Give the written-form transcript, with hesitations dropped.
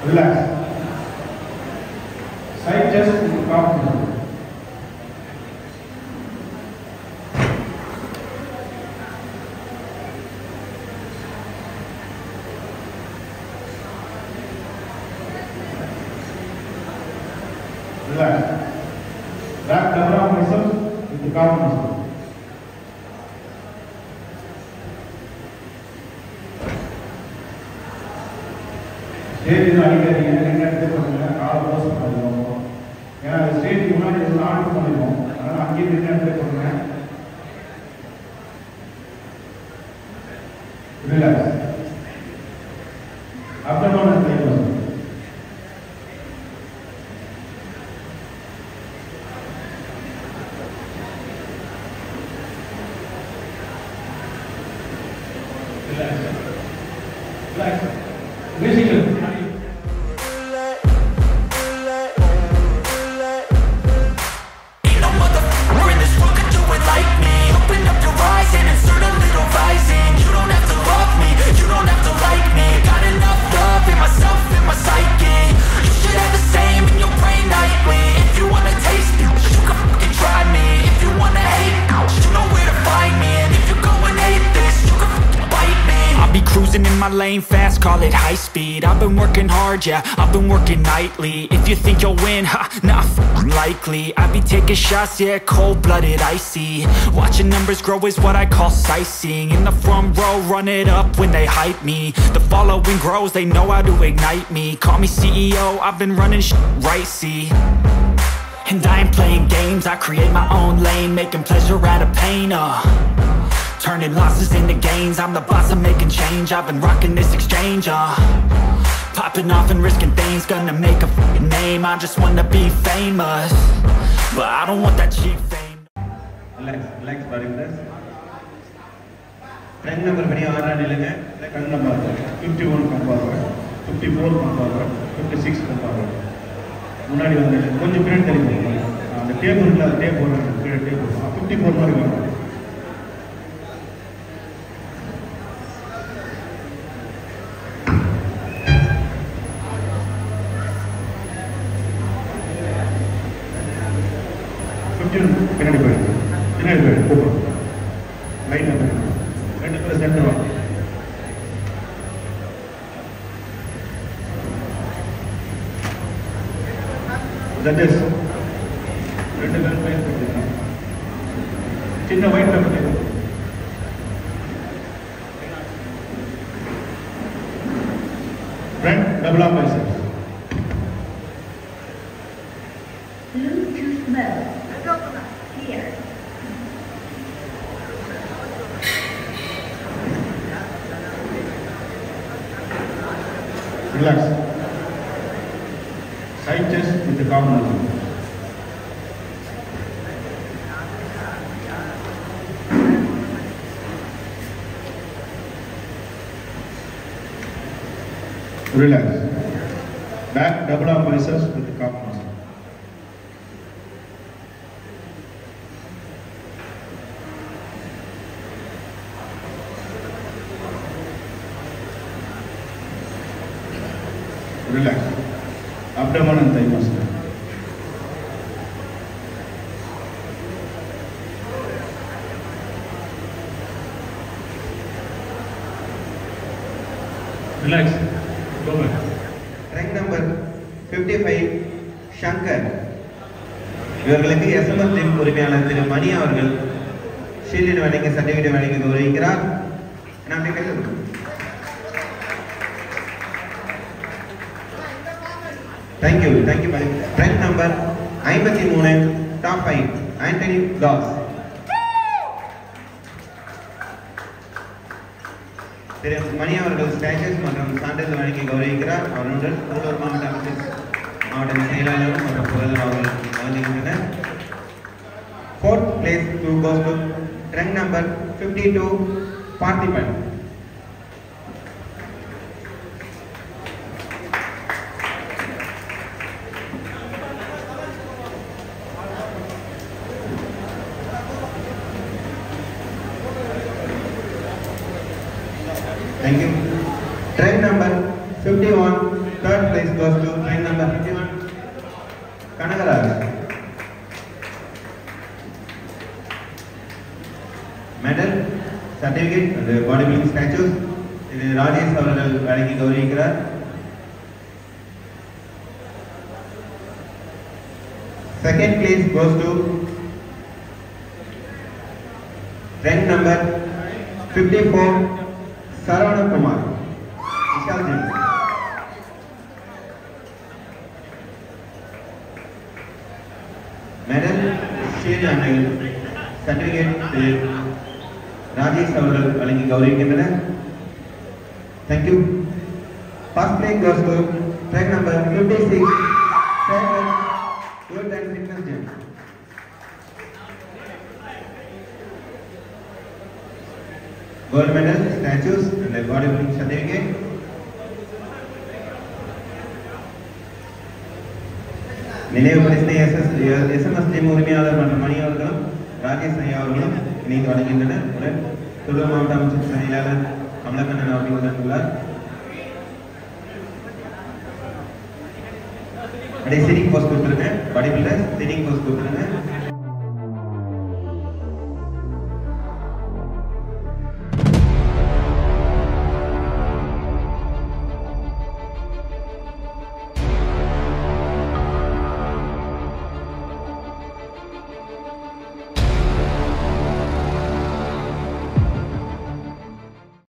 Relax. Side chest calm. Relax. Wrap the abdominal muscles with the calf muscle. Stage is அடிக்கடி என்ன எடுத்து பண்ணுங்க கால் close பண்ணிடுவோம். ஏன்னா ஸ்டேஜ் முன்னாடி ஆன் பண்ணிடுவோம். அதனால அங்கேயே என்ன எடுத்து பண்ணுங்க. Relax. Abdomen type. Relax. Relax. Musical. Cruising in my lane fast, call it high speed. I've been working hard, yeah, I've been working nightly. If you think you'll win, ha, nah, likely. I be taking shots, yeah, cold-blooded, icy. Watching numbers grow is what I call sightseeing. In the front row, run it up when they hype me. The following grows, they know how to ignite me. Call me CEO, I've been running right, see. And I ain't playing games, I create my own lane, making pleasure out of pain, turning losses into gains. I'm the boss, I'm making change. I've been rocking this exchange, popping off and risking things. Gonna make a f***ing name. I just wanna be famous, but I don't want that cheap fame. Relax, Baridas. Rank number very hard and elegant. Rank number 51 compartment, 54 compartment, 56 compartment. முன்னாடி வந்து கொஞ்சம் பின்னாடி தள்ளி போங்க. அந்த table இல்ல, அந்த table கீழே டேபிள் 54 மாதிரி வாங்க. பின்னாடி போயிடு கூப்பிடும் லைன் ரெண்டு பேரும் சென்டர் வாங்க. ஜட்ஜஸ் ரெண்டு பேரும் பயிர் சின்ன white paper front double of biceps. Relax. Side chest with the calm muscle. Relax. Back double arm biceps with the calf muscle. Relax. Abdomen and thigh muscle. Relax. Go back. Rank number 55, Shankar. இவர்களுக்கு SMS team உரிமையாளர் திரு மணி அவர்கள் shield வழங்கி certificate வழங்கி கௌரவிக்கிறார். Thank you. Rank number 53, top 5, Anthony Doss. திரு மணி அவர்கள் ஸ்டாச்சஸ் மற்றும் சான்றிதழ் வழங்கி கௌரவிக்கிறார். அவருடன் கூடலூர் மாவட்ட மாவட்ட செயலாளர் மற்றும் பொருளாளர் அவர்கள் வழங்குகின்றனர். 4th place to goes to trunk number 52 Parthipan. Thank you. Trunk number 51, 3rd place goes to trunk number 51, Kanagaraj. Medal, certificate, and bodybuilding statues. இது ராஜேஷ் அவர்கள் வழங்கி கௌரவிக்கிறார். Second place goes to trunk number 54. Saravana Kumar, Vishal Jain. Medal, shield and certificate Rajesh அவர்கள் வழங்கி கௌரவிக்கின்றனர். Thank you. First place goes to track number 56, Good and Fitness Gym. Gold medal, statues, and a bodybuilding certificate. நினைவு பரிசனை SMS gym உரிமையாளர் மற்றும் மணி அவர்களும் ராஜேஷ் ஐயா அவர்களும் இணைந்து வழங்குகின்றனர். உடன் திருவள்ளூர் மாவட்ட அமைச்சர் செயலாளர் கமலக்கண்ணன் அவர்கள் உடன் உள்ளார். அப்படியே சிட்டிங் போஸ்ட் கொடுத்துருங்க. பாடி பில்டர் சிட்டிங் போஸ்ட் கொடுத்துருங்க.